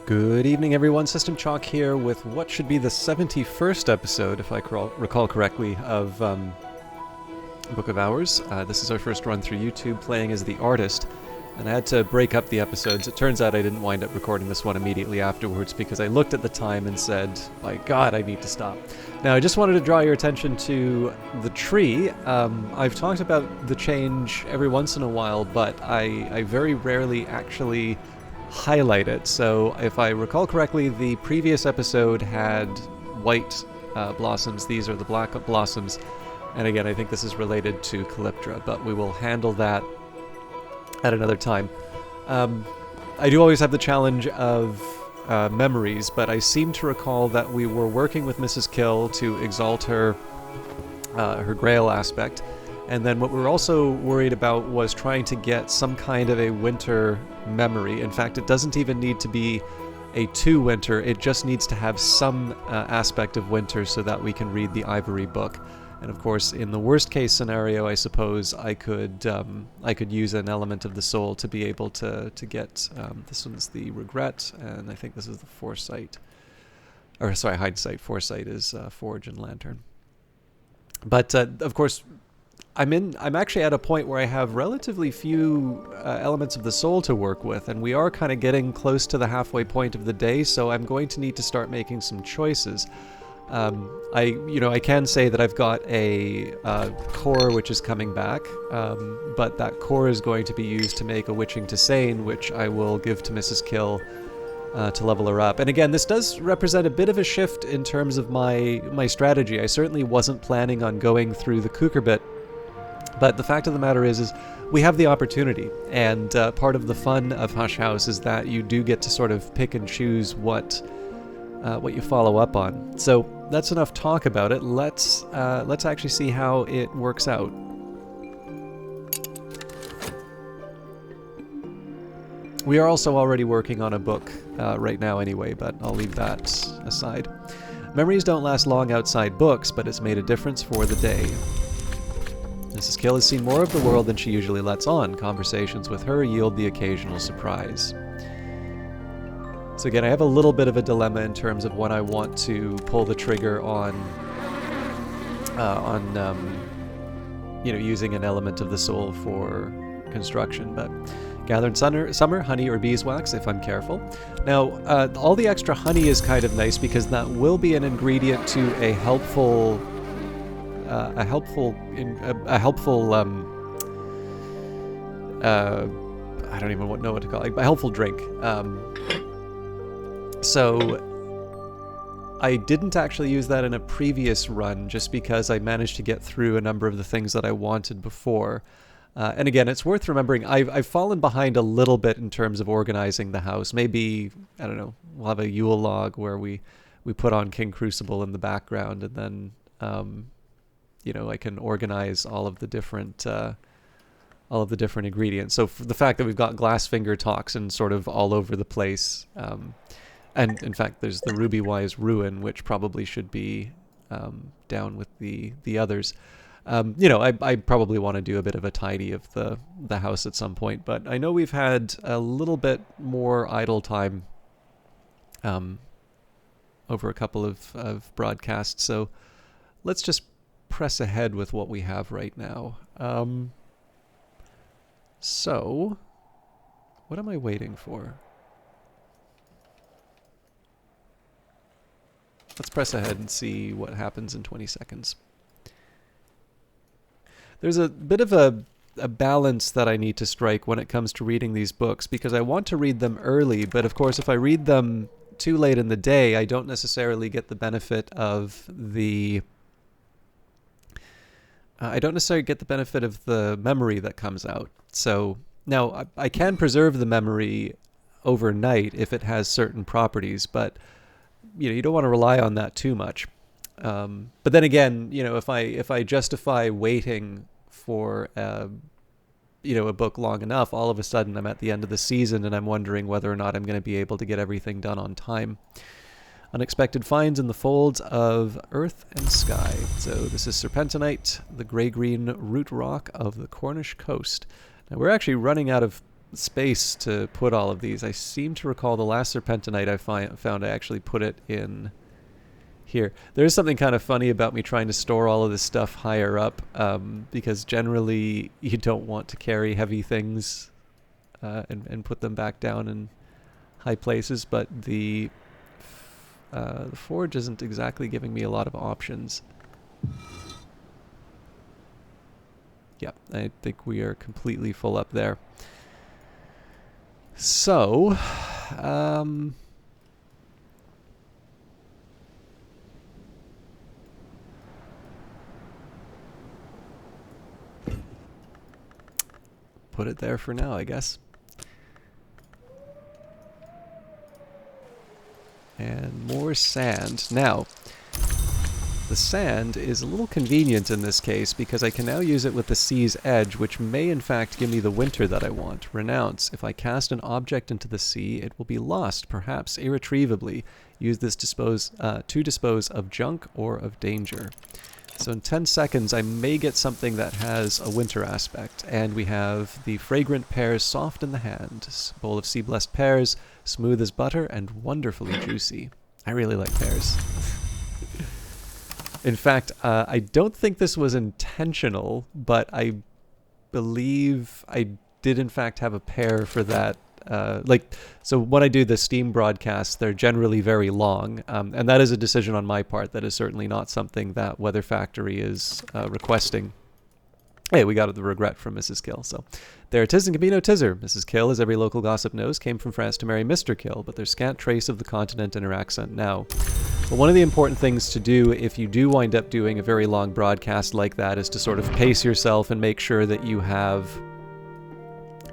Good evening, everyone. System Chalk here with what should be the 71st episode, if I recall correctly, of Book of Hours. This is our first run through YouTube, playing as the artist, and I had to break up the episodes. It turns out I didn't wind up recording this one immediately afterwards because I looked at the time and said, my god, I need to stop. Now, I just wanted to draw your attention to the tree. I've talked about the change every once in a while, but I very rarely actually highlight it. So if I recall correctly, the previous episode had white blossoms. These are the black blossoms. And again, I think this is related to Calyptra, but we will handle that at another time. I do always have the challenge of memories, but I seem to recall that we were working with Mrs. Kill to exalt her Grail aspect. And then what we were also worried about was trying to get some kind of a winter memory. In fact, it doesn't even need to be a 2 winter, it just needs to have some aspect of winter so that we can read the Ivory book. And of course, in the worst case scenario, I suppose I could use an element of the soul to be able to get, this one's the Regret, and I think this is the Foresight. Or sorry, Hindsight. Foresight is Forge and Lantern. But of course, I'm actually at a point where I have relatively few elements of the soul to work with, and we are kind of getting close to the halfway point of the day, so I'm going to need to start making some choices. I can say that I've got a core which is coming back, but that core is going to be used to make a Witching to Sane, which I will give to Mrs. Kill to level her up. And again, this does represent a bit of a shift in terms of my strategy. I certainly wasn't planning on going through the Kukurbit, but the fact of the matter is we have the opportunity, and part of the fun of Hush House is that you do get to sort of pick and choose what you follow up on. So that's enough talk about it. Let's actually see how it works out. We are also already working on a book right now anyway, but I'll leave that aside. Memories don't last long outside books, but it's made a difference for the day. Mrs. Kill has seen more of the world than she usually lets on. Conversations with her yield the occasional surprise. So again, I have a little bit of a dilemma in terms of when I want to pull the trigger on using an element of the soul for construction. But gathering summer, honey or beeswax if I'm careful. Now, all the extra honey is kind of nice because that will be an ingredient to a helpful I don't even know what to call it, a helpful drink. So I didn't actually use that in a previous run just because I managed to get through a number of the things that I wanted before. And again, it's worth remembering, I've fallen behind a little bit in terms of organizing the house. Maybe, I don't know, we'll have a Yule log where we put on King Crucible in the background, and then I can organize all of the different ingredients. So for the fact that we've got Glassfinger toxin sort of all over the place, and in fact there's the Ruby Wise Ruin, which probably should be down with the others. I probably want to do a bit of a tidy of the house at some point, but I know we've had a little bit more idle time over a couple of broadcasts, so let's just press ahead with what we have right now. So, what am I waiting for? Let's press ahead and see what happens in 20 seconds. There's a bit of a balance that I need to strike when it comes to reading these books, because I want to read them early, but of course if I read them too late in the day, I don't necessarily get the benefit of the memory that comes out. So now I can preserve the memory overnight if it has certain properties, but you don't want to rely on that too much. But then again, if I justify waiting for a book long enough, all of a sudden I'm at the end of the season and I'm wondering whether or not I'm going to be able to get everything done on time. Unexpected finds in the folds of earth and sky. So this is serpentinite, the gray-green root rock of the Cornish coast. Now we're actually running out of space to put all of these. I seem to recall the last serpentinite I found, I actually put it in here. There's something kind of funny about me trying to store all of this stuff higher up, because generally you don't want to carry heavy things and put them back down in high places, but the forge isn't exactly giving me a lot of options. Yeah, I think we are completely full up there. So, put it there for now, I guess. And more sand. Now, the sand is a little convenient in this case because I can now use it with the sea's edge, which may in fact give me the winter that I want. Renounce. If I cast an object into the sea, it will be lost, perhaps irretrievably. Use this to dispose of junk or of danger. So in 10 seconds, I may get something that has a winter aspect. And we have the fragrant pears soft in the hand. Bowl of sea-blessed pears, smooth as butter and wonderfully juicy. I really like pears. In fact, I don't think this was intentional, but I believe I did in fact have a pair for that. So when I do the Steam broadcasts, they're generally very long, and that is a decision on my part. That is certainly not something that Weather Factory is requesting. Hey, we got the regret from Mrs. Kill. So there it is in Camino Tizzer. Mrs. Kill, as every local gossip knows, came from France to marry Mr. Kill, but there's scant trace of the continent in her accent now. But one of the important things to do if you do wind up doing a very long broadcast like that is to sort of pace yourself and make sure that you have,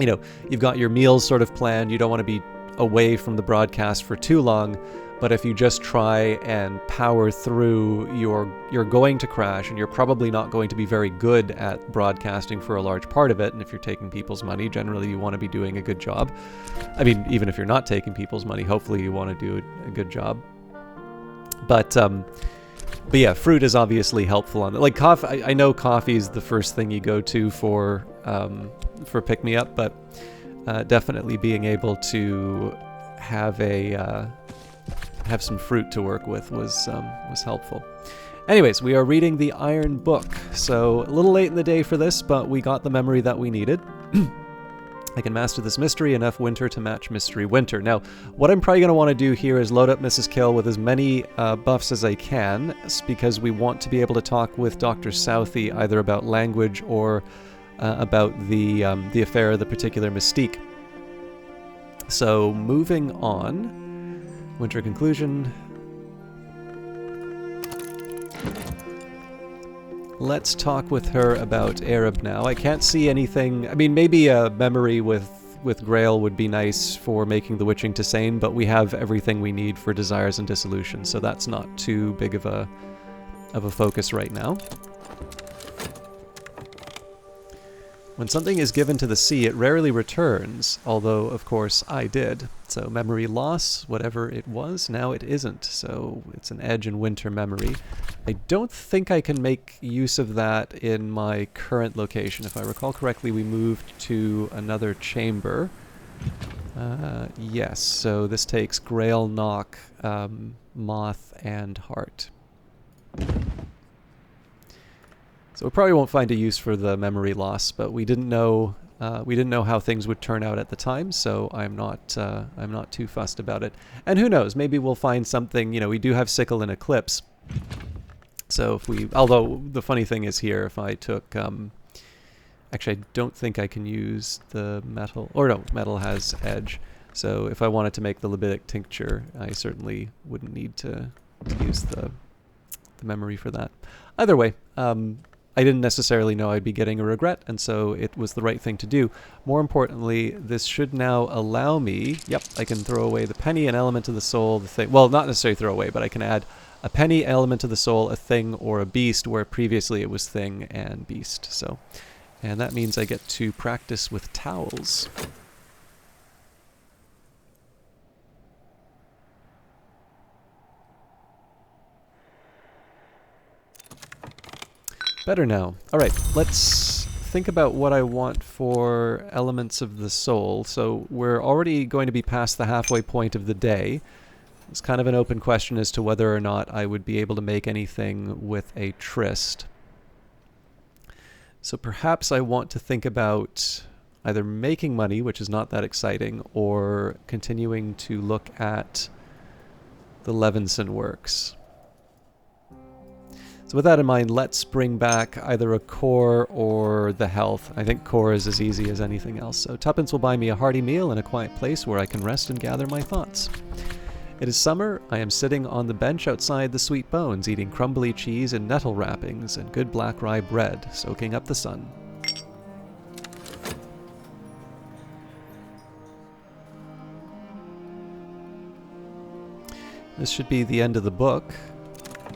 you've got your meals sort of planned. You don't want to be away from the broadcast for too long. But if you just try and power through, you're going to crash, and you're probably not going to be very good at broadcasting for a large part of it. And if you're taking people's money, generally you want to be doing a good job. I mean, even if you're not taking people's money, hopefully you want to do a good job. But yeah, fruit is obviously helpful on that. Like coffee, I know coffee is the first thing you go to for pick-me-up, but definitely being able to have some fruit to work with was helpful. Anyways, we are reading the Iron Book, so a little late in the day for this, but we got the memory that we needed. I can master this mystery enough winter to match mystery winter. Now, what I'm probably going to want to do here is load up Mrs. Kill with as many buffs as I can, because we want to be able to talk with Dr. Southey either about language or about the affair of the particular mystique. So, moving on, winter conclusion. Let's talk with her about Arab now. I can't see anything. I mean, maybe a memory with Grail would be nice for making the witching to sane, but we have everything we need for desires and dissolution, so that's not too big of a focus right now. When something is given to the sea, it rarely returns, although, of course, I did. So memory loss, whatever it was, now it isn't. So it's an edge in winter memory. I don't think I can make use of that in my current location. If I recall correctly, we moved to another chamber. Yes, so this takes Grail, Knock, Moth, and Heart. So we probably won't find a use for the memory loss, but we didn't know how things would turn out at the time, so I'm not too fussed about it. And who knows? Maybe we'll find something. We do have Sickle and Eclipse, so although the funny thing is here, if I took, actually I don't think I can use the metal, or no, metal has edge. So if I wanted to make the Libidic tincture, I certainly wouldn't need to use the memory for that. Either way. I didn't necessarily know I'd be getting a regret, and so it was the right thing to do. More importantly, this should now allow me, I can throw away the penny, an element of the soul, the thing, well, not necessarily throw away, but I can add a penny, element of the soul, a thing, or a beast, where previously it was thing and beast. So, and that means I get to practice with towels. Better now. Alright, let's think about what I want for elements of the soul. So we're already going to be past the halfway point of the day. It's kind of an open question as to whether or not I would be able to make anything with a tryst. So perhaps I want to think about either making money, which is not that exciting, or continuing to look at the Levinson works. So with that in mind, let's bring back either a core or the health. I think core is as easy as anything else. So tuppence will buy me a hearty meal in a quiet place where I can rest and gather my thoughts. It is summer. I am sitting on the bench outside the Sweet Bones, eating crumbly cheese and nettle wrappings and good black rye bread, soaking up the sun. This should be the end of the book.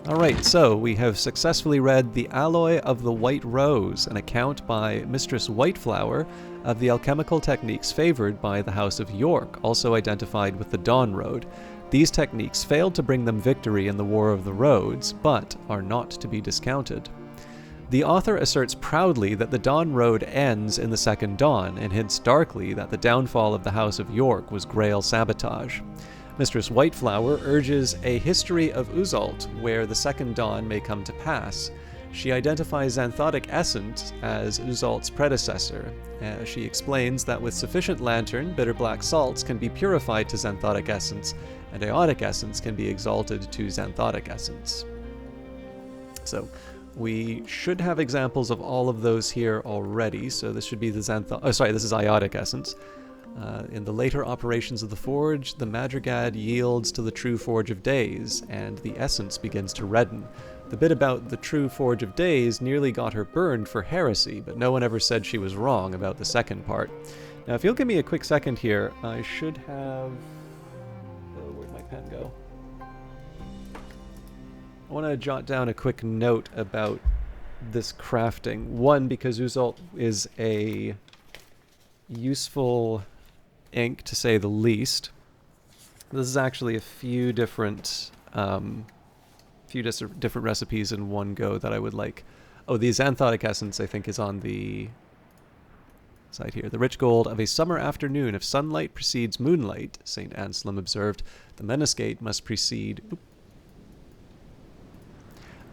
Alright, so we have successfully read The Alloy of the White Rose, an account by Mistress Whiteflower of the alchemical techniques favored by the House of York, also identified with the Dawn Road. These techniques failed to bring them victory in the War of the Roads, but are not to be discounted. The author asserts proudly that the Dawn Road ends in the Second Dawn, and hints darkly that the downfall of the House of York was Grail sabotage. Mistress Whiteflower urges a history of Uzalt, where the Second Dawn may come to pass. She identifies xanthotic essence as Uzalt's predecessor. She explains that with sufficient lantern, bitter black salts can be purified to xanthotic essence, and aotic essence can be exalted to xanthotic essence. So, we should have examples of all of those here already, so this should be the this is aotic essence. In the later operations of the forge, the madrigad yields to the true forge of days, and the essence begins to redden. The bit about the true forge of days nearly got her burned for heresy, but no one ever said she was wrong about the second part. Now, if you'll give me a quick second here, I should have... Oh, where'd my pen go? I want to jot down a quick note about this crafting. One, because Uzalt is a useful ink, to say the least. This is actually a few different recipes in one go that I would like. Oh, the xanthotic essence, I think, is on the side here. The rich gold of a summer afternoon, if sunlight precedes moonlight, St. Anselm observed, the menascate must precede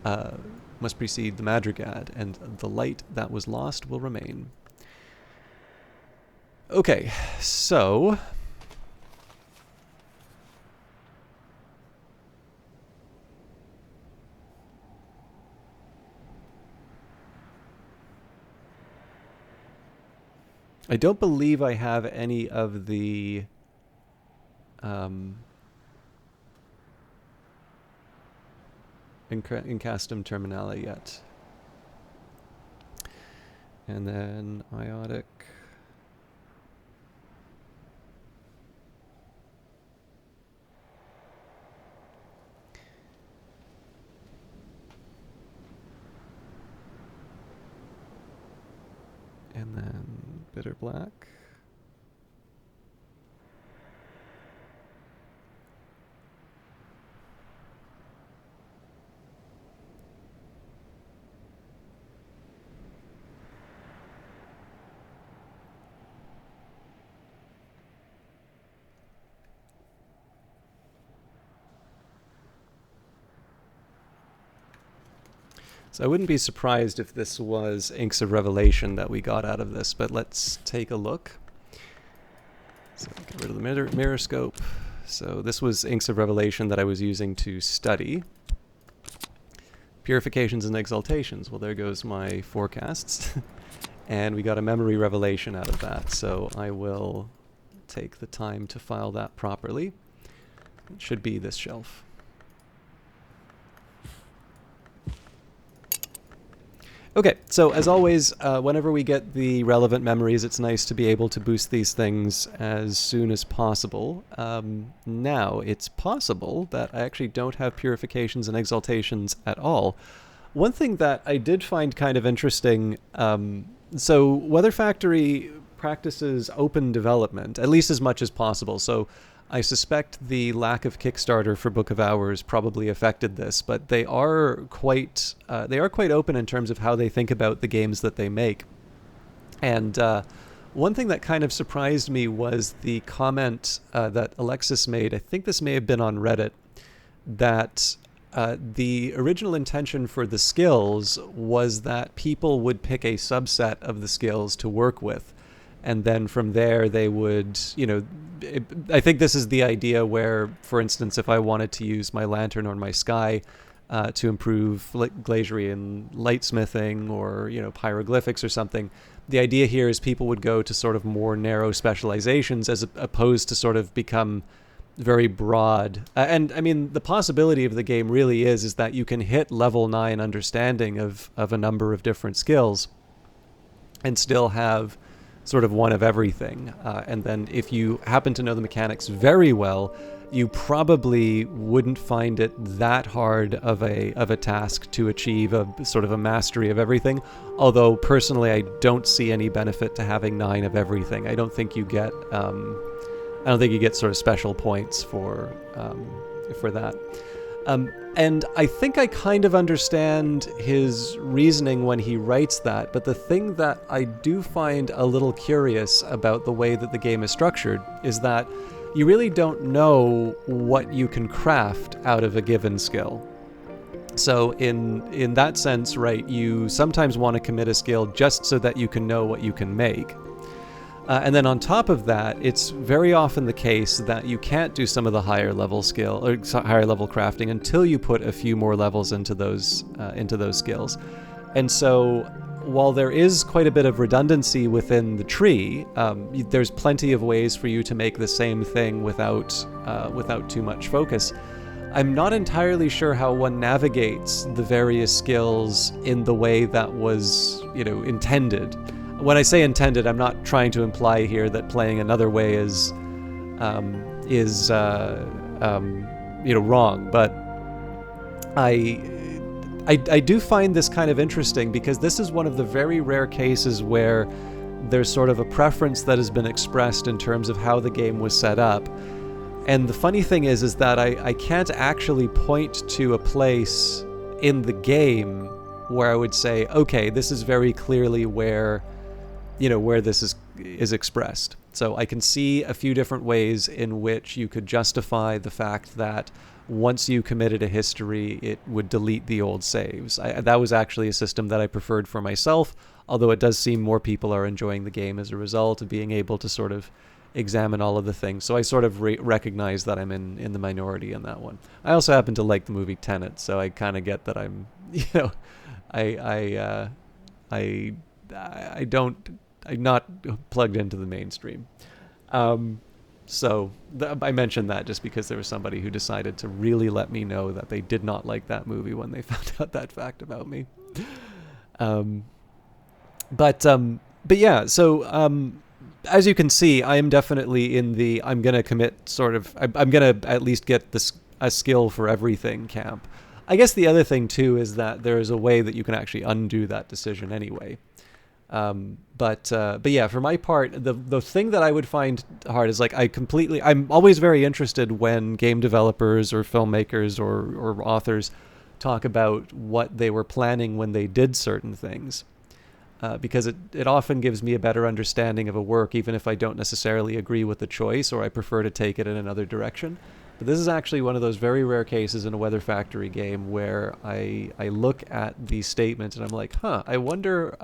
the madrigad, and the light that was lost will remain. Okay, so... I don't believe I have any of the... Incastum Terminale yet. And then Iotic... And then bitter black. So I wouldn't be surprised if this was Inks of Revelation that we got out of this, but let's take a look. So get rid of the mirror scope. So this was Inks of Revelation that I was using to study. Purifications and exaltations. Well, there goes my forecasts. And we got a memory revelation out of that, so I will take the time to file that properly. It should be this shelf. Okay, so as always, whenever we get the relevant memories, it's nice to be able to boost these things as soon as possible. Now, it's possible that I actually don't have purifications and exaltations at all. One thing that I did find kind of interesting, so Weather Factory practices open development, at least as much as possible, so I suspect the lack of Kickstarter for Book of Hours probably affected this, but they are quite open in terms of how they think about the games that they make. And one thing that kind of surprised me was the comment that Alexis made. I think this may have been on Reddit, that the original intention for the skills was that people would pick a subset of the skills to work with. And then from there, they would, I think this is the idea where, for instance, if I wanted to use my lantern or my sky to improve glazier and lightsmithing or, pyroglyphics or something, the idea here is people would go to sort of more narrow specializations as opposed to sort of become very broad. And I mean, the possibility of the game really is that you can hit level 9 understanding of a number of different skills and still have sort of one of everything. And then if you happen to know the mechanics very well, you probably wouldn't find it that hard of a task to achieve a sort of a mastery of everything. Although personally, I don't see any benefit to having 9 of everything. I don't think you get sort of special points for that. And I think I kind of understand his reasoning when he writes that, but the thing that I do find a little curious about the way that the game is structured is that you really don't know what you can craft out of a given skill. So in that sense, right, you sometimes want to commit a skill just so that you can know what you can make. And then on top of that, it's very often the case that you can't do some of the higher level skill or higher level crafting until you put a few more levels into those skills. And so while there is quite a bit of redundancy within the tree, there's plenty of ways for you to make the same thing without too much focus. I'm not entirely sure how one navigates the various skills in the way that was, intended. When I say intended, I'm not trying to imply here that playing another way is wrong, but I do find this kind of interesting because this is one of the very rare cases where there's sort of a preference that has been expressed in terms of how the game was set up. And the funny thing is that I can't actually point to a place in the game where I would say, okay, this is very clearly where this is expressed. So I can see a few different ways in which you could justify the fact that once you committed a history, it would delete the old saves. That was actually a system that I preferred for myself, although it does seem more people are enjoying the game as a result of being able to sort of examine all of the things. So I sort of recognize that I'm in the minority in that one. I also happen to like the movie Tenet, so I kind of get that I'm, I'm not plugged into the mainstream. So I mentioned that just because there was somebody who decided to really let me know that they did not like that movie when they found out that fact about me. But yeah, so as you can see, I am definitely in the I'm going to commit sort of, I'm going to at least get a skill for everything camp. I guess the other thing too is that there is a way that you can actually undo that decision anyway. But yeah, for my part, the thing that I would find hard is like I'm always very interested when game developers or filmmakers or authors talk about what they were planning when they did certain things. Because it often gives me a better understanding of a work, even if I don't necessarily agree with the choice or I prefer to take it in another direction. But this is actually one of those very rare cases in a Weather Factory game where I look at the statement and I'm like, I wonder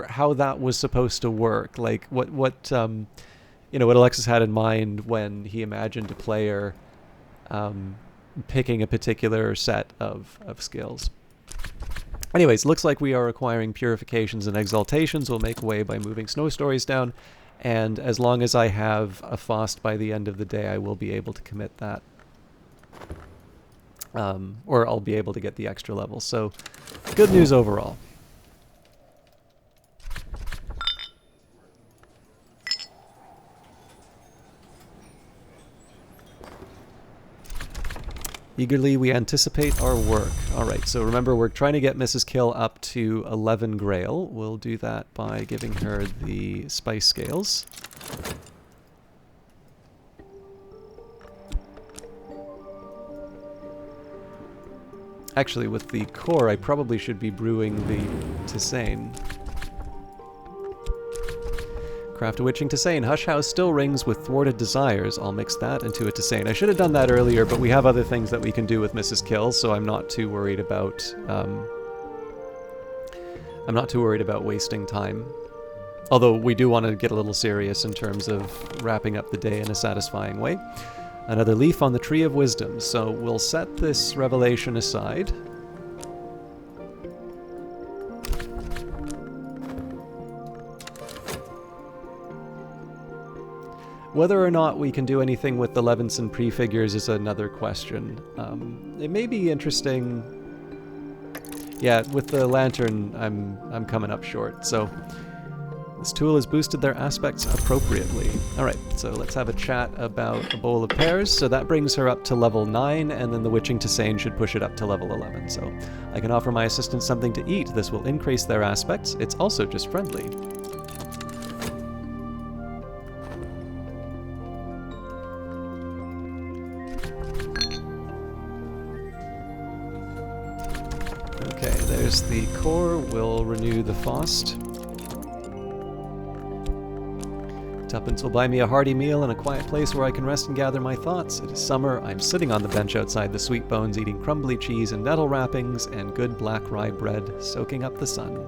how that was supposed to work. Like what Alexis had in mind when he imagined a player picking a particular set of skills. Anyways, looks like we are acquiring purifications and exaltations. We'll make way by moving snow stories down. And as long as I have a Faust by the end of the day, I will be able to commit that. Or I'll be able to get the extra level. So, good news overall. Eagerly, we anticipate our work. Alright, so remember, we're trying to get Mrs. Kill up to 11 Grail. We'll do that by giving her the spice scales. Actually, with the core, I probably should be brewing the tisane. Craft a witching tisane. Hush House still rings with thwarted desires. I'll mix that into a tisane. I should have done that earlier, but we have other things that we can do with Mrs. Kill, so I'm not too worried about... I'm not too worried about wasting time. Although we do want to get a little serious in terms of wrapping up the day in a satisfying way. Another leaf on the Tree of Wisdom. So we'll set this revelation aside. Whether or not we can do anything with the Levinson prefigures is another question. It may be interesting. Yeah, with the lantern, I'm coming up short. So this tool has boosted their aspects appropriately. All right, so let's have a chat about a bowl of pears. So that brings her up to level 9, and then the witching tisane should push it up to level 11. So I can offer my assistants something to eat. This will increase their aspects. It's also just friendly. There's the core. We'll renew the Faust. Tuppence will buy me a hearty meal and a quiet place where I can rest and gather my thoughts. It is summer. I'm sitting on the bench outside the Sweet Bones eating crumbly cheese and nettle wrappings and good black rye bread, soaking up the sun.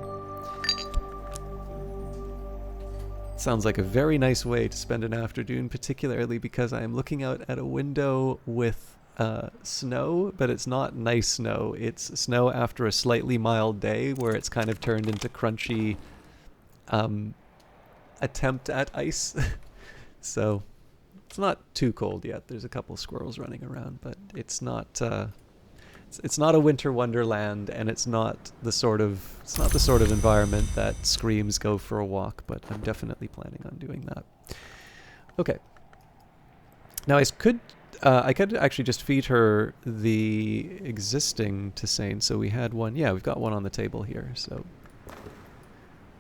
Sounds like a very nice way to spend an afternoon, particularly because I am looking out at a window with snow, but it's not nice snow. It's snow after a slightly mild day where it's kind of turned into crunchy attempt at ice. So it's not too cold yet. There's a couple squirrels running around, but it's not it's not a winter wonderland, and it's not the sort of environment that screams go for a walk, but I'm definitely planning on doing that. Okay. Now I could actually just feed her the existing tisane. So we had one. Yeah, we've got one on the table here. So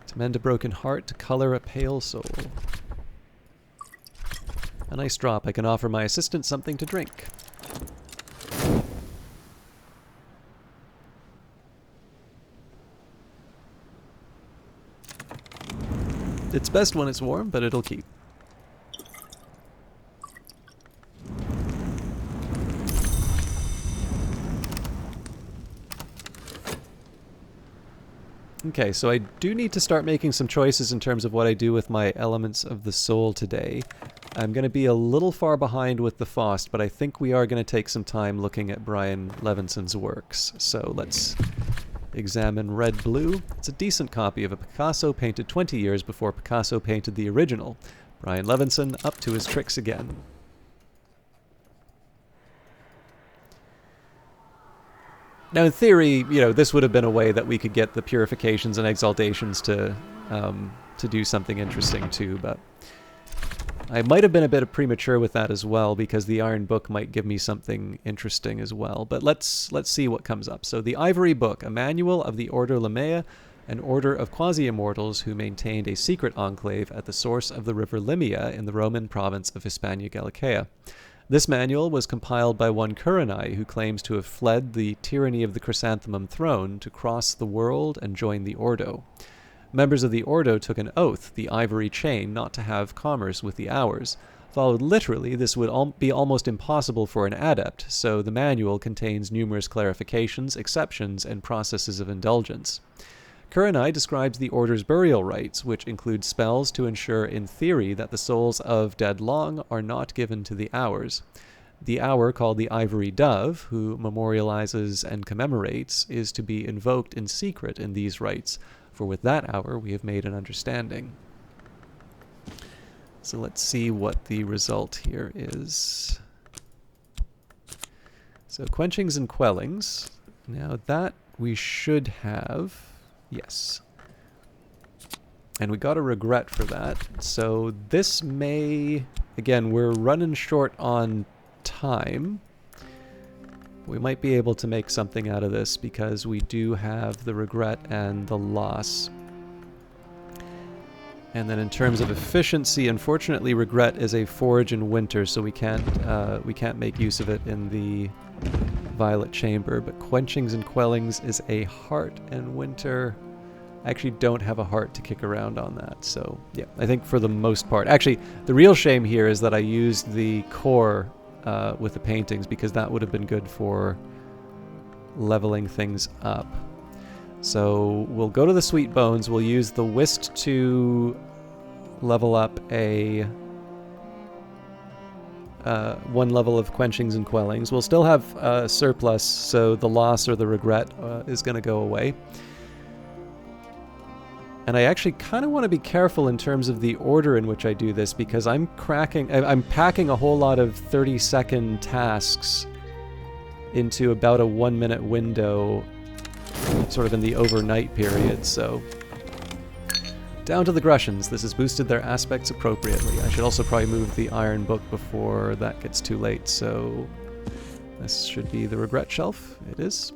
to mend a broken heart, to color a pale soul. A nice drop. I can offer my assistant something to drink. It's best when it's warm, but it'll keep. Okay, so I do need to start making some choices in terms of what I do with my elements of the soul today. I'm going to be a little far behind with the Faust, but I think we are going to take some time looking at Brian Levinson's works. So let's examine Red Blue. It's a decent copy of a Picasso painted 20 years before Picasso painted the original. Brian Levinson up to his tricks again. Now, in theory, you know, this would have been a way that we could get the purifications and exaltations to do something interesting too, but I might have been a bit premature with that as well, because the Iron Book might give me something interesting as well. But let's see what comes up. So the Ivory Book, a manual of the Order Limea, an order of quasi-immortals who maintained a secret enclave at the source of the river Limea in the Roman province of Hispania Gallicaea. This manual was compiled by one Kurenai, who claims to have fled the tyranny of the Chrysanthemum throne to cross the world and join the Ordo. Members of the Ordo took an oath, the ivory chain, not to have commerce with the hours. Followed literally, this would be almost impossible for an adept, so the manual contains numerous clarifications, exceptions, and processes of indulgence. Kurenai describes the Order's burial rites, which include spells to ensure in theory that the souls of dead long are not given to the hours. The hour, called the Ivory Dove, who memorializes and commemorates, is to be invoked in secret in these rites, for with that hour we have made an understanding. So let's see what the result here is. So quenchings and quellings. Now that we should have... Yes. And we got a regret for that. So this may... Again, we're running short on time. We might be able to make something out of this because we do have the regret and the loss. And then in terms of efficiency, unfortunately, regret is a forage in winter, so we can't make use of it in the violet chamber, but quenchings and quellings is a heart, and winter... I actually don't have a heart to kick around on that, so yeah, I think for the most part... Actually, the real shame here is that I used the core with the paintings, because that would have been good for leveling things up. So we'll go to the Sweet Bones, we'll use the whisk to level up a... one level of quenchings and quellings. We'll still have surplus, so the loss or the regret is going to go away. And I actually kind of want to be careful in terms of the order in which I do this, because I'm packing a whole lot of 30-second tasks into about a 1-minute window, sort of in the overnight period, so... Down to the Grussians. This has boosted their aspects appropriately. I should also probably move the iron book before that gets too late, so... This should be the regret shelf. It is.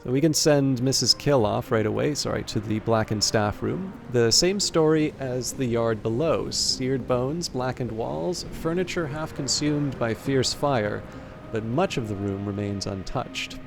So we can send Mrs. Kill off right away, to the blackened staff room. The same story as the yard below. Seared bones, blackened walls, furniture half consumed by fierce fire, but much of the room remains untouched.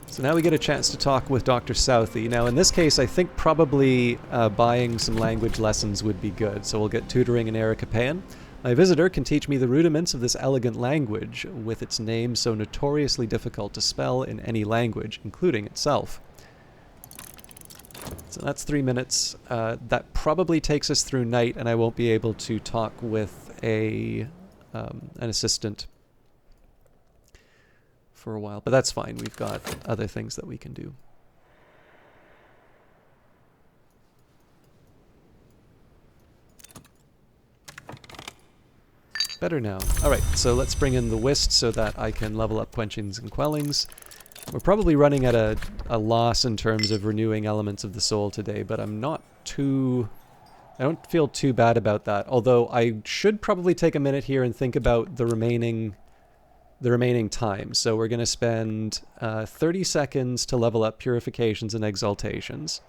So now we get a chance to talk with Dr. Southey. Now in this case, I think probably buying some language lessons would be good, so we'll get tutoring in Aracapean. My visitor can teach me the rudiments of this elegant language, with its name so notoriously difficult to spell in any language, including itself. So that's 3 minutes. That probably takes us through night, and I won't be able to talk with an assistant for a while. But that's fine. We've got other things that we can do. Better now. Alright, so let's bring in the whist so that I can level up quenchings and quellings. We're probably running at a loss in terms of renewing elements of the soul today, but I'm not too... I don't feel too bad about that, although I should probably take a minute here and think about the remaining time. So we're going to spend 30 seconds to level up purifications and exaltations.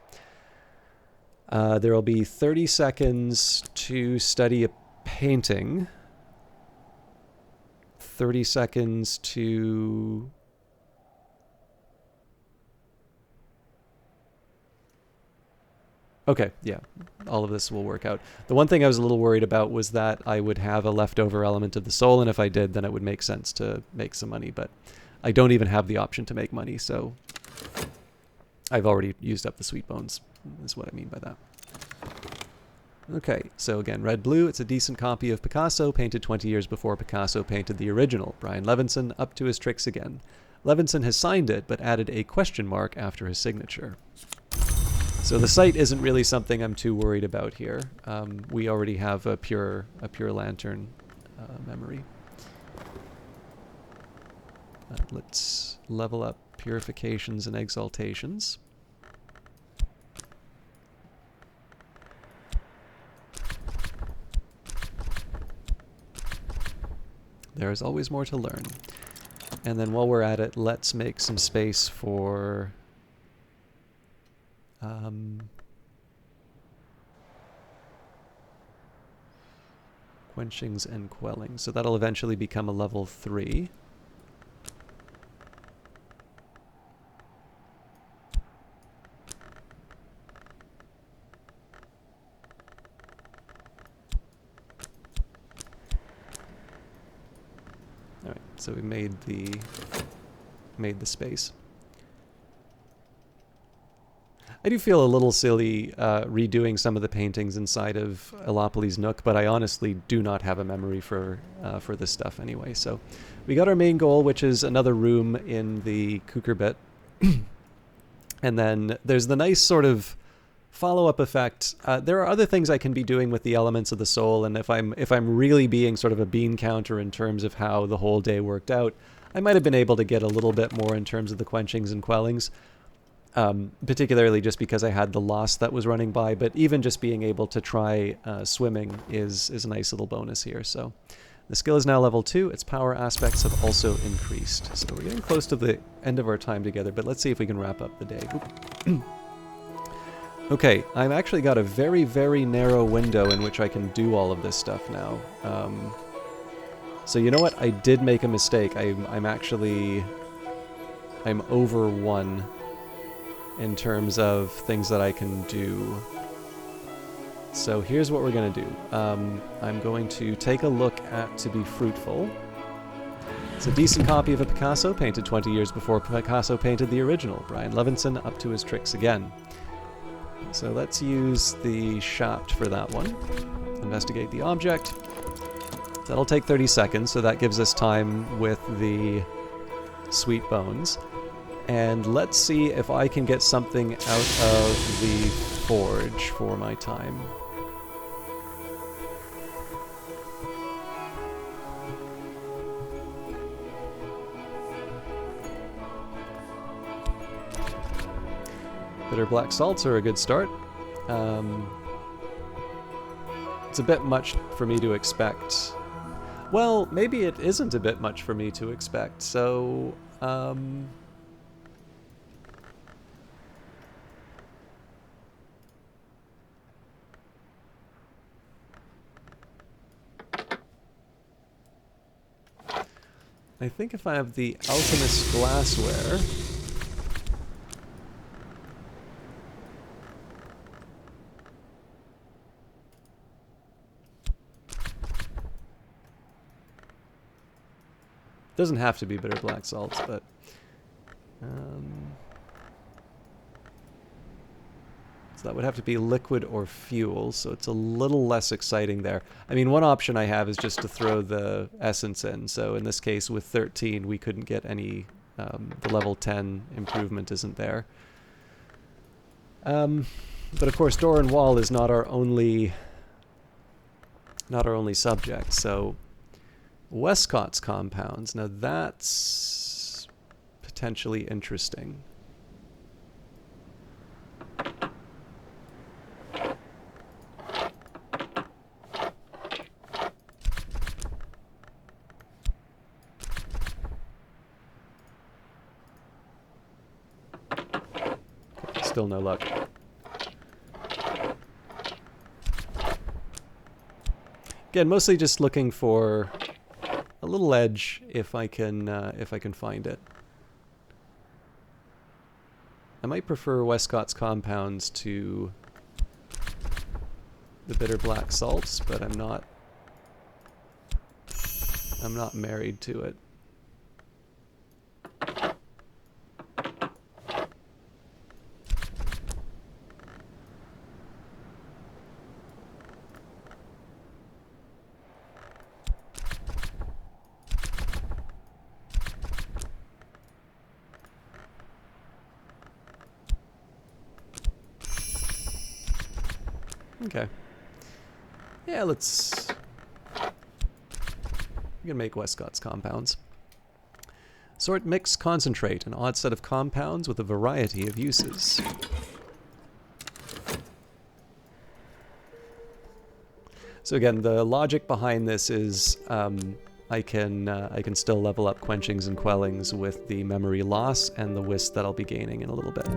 There will be 30 seconds to study a painting. 30 seconds to... Okay, yeah, all of this will work out. The one thing I was a little worried about was that I would have a leftover element of the soul, and if I did, then it would make sense to make some money, but I don't even have the option to make money, so I've already used up the Sweet Bones, is what I mean by that. Okay, so again, red-blue, it's a decent copy of Picasso, painted 20 years before Picasso painted the original. Brian Levinson, up to his tricks again. Levinson has signed it, but added a question mark after his signature. So the sight isn't really something I'm too worried about here. We already have a pure lantern memory. Let's level up purifications and exaltations. There is always more to learn. And then while we're at it, let's make some space for quenchings and quellings. So that'll eventually become a level 3. Alright, so we made the space. I do feel a little silly redoing some of the paintings inside of Elopolis Nook, but I honestly do not have a memory for this stuff anyway. So we got our main goal, which is another room in the Kukurbit. And then there's the nice sort of follow-up effect. There are other things I can be doing with the elements of the soul, and if I'm really being sort of a bean counter in terms of how the whole day worked out, I might have been able to get a little bit more in terms of the quenchings and quellings. Particularly just because I had the loss that was running by, but even just being able to try swimming is a nice little bonus here. So the skill is now level 2. Its power aspects have also increased. So we're getting close to the end of our time together, but let's see if we can wrap up the day. Okay, I've actually got a very, very narrow window in which I can do all of this stuff now. So you know what? I did make a mistake. I'm over 1 in terms of things that I can do. So here's what we're going to do. I'm going to take a look at To Be Fruitful. It's a decent copy of a Picasso, painted 20 years before Picasso painted the original. Brian Levinson up to his tricks again. So let's use the shaft for that one. Investigate the object. That'll take 30 seconds, so that gives us time with the sweet bones. And let's see if I can get something out of the forge for my time. Bitter black salts are a good start. It's a bit much for me to expect. Well, maybe it isn't a bit much for me to expect, so... I think if I have the Alchemist glassware... Doesn't have to be bitter black salts, but... So that would have to be liquid or fuel, so it's a little less exciting there. I mean, one option I have is just to throw the essence in, so in this case with 13 we couldn't get any... the level 10 improvement isn't there. But of course door and wall is not our only subject, so... Westcott's compounds. Now that's potentially interesting. Okay, still no luck. Again, mostly just looking for a little edge if I can find it. I might prefer Westcott's compounds to the bitter black salts, but I'm not married to it. Okay. Yeah, we're gonna make Westcott's compounds. Sort, mix, concentrate, an odd set of compounds with a variety of uses. So again, the logic behind this is I can still level up quenchings and quellings with the memory loss and the wisp that I'll be gaining in a little bit.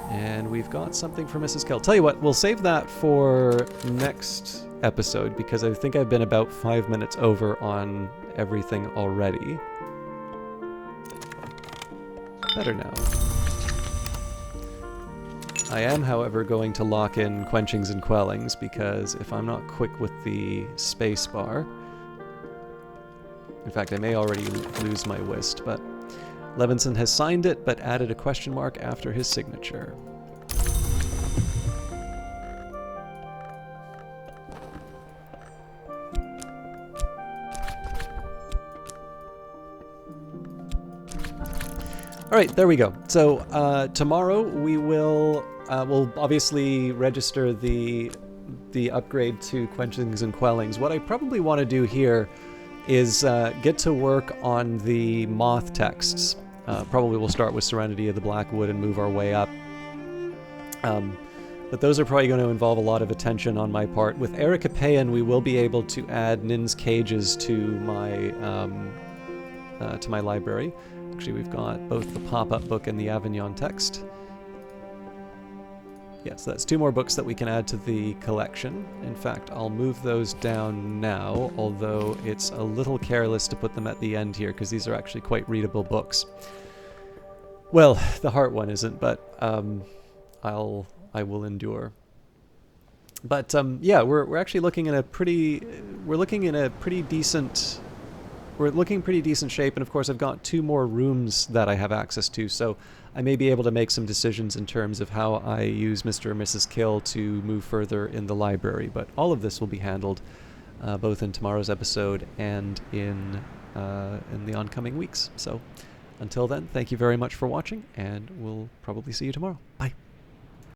And we've got something for Mrs. Kell. Tell you what, we'll save that for next episode because I think I've been about 5 minutes over on everything already. Better now. I am, however, going to lock in quenchings and quellings because if I'm not quick with the space bar... In fact, I may already lose my wisp, but... Levinson has signed it, but added a question mark after his signature. All right, there we go. So tomorrow we will we'll obviously register the upgrade to quenchings and quellings. What I probably want to do here is get to work on the moth texts. Probably we'll start with Serenity of the Blackwood and move our way up. But those are probably going to involve a lot of attention on my part. With Erica Payan, we will be able to add Nin's Cages to my library. Actually, we've got both the pop-up book and the Avignon text. Yes, that's 2 more books that we can add to the collection. In fact, I'll move those down now, although it's a little careless to put them at the end here, because these are actually quite readable books. Well, the heart one isn't, but I will endure. But yeah, we're actually looking in a pretty decent shape, and of course I've got 2 more rooms that I have access to, so I may be able to make some decisions in terms of how I use Mr. and Mrs. Kill to move further in the library. But all of this will be handled both in tomorrow's episode and in the oncoming weeks. So until then, thank you very much for watching, and we'll probably see you tomorrow. Bye.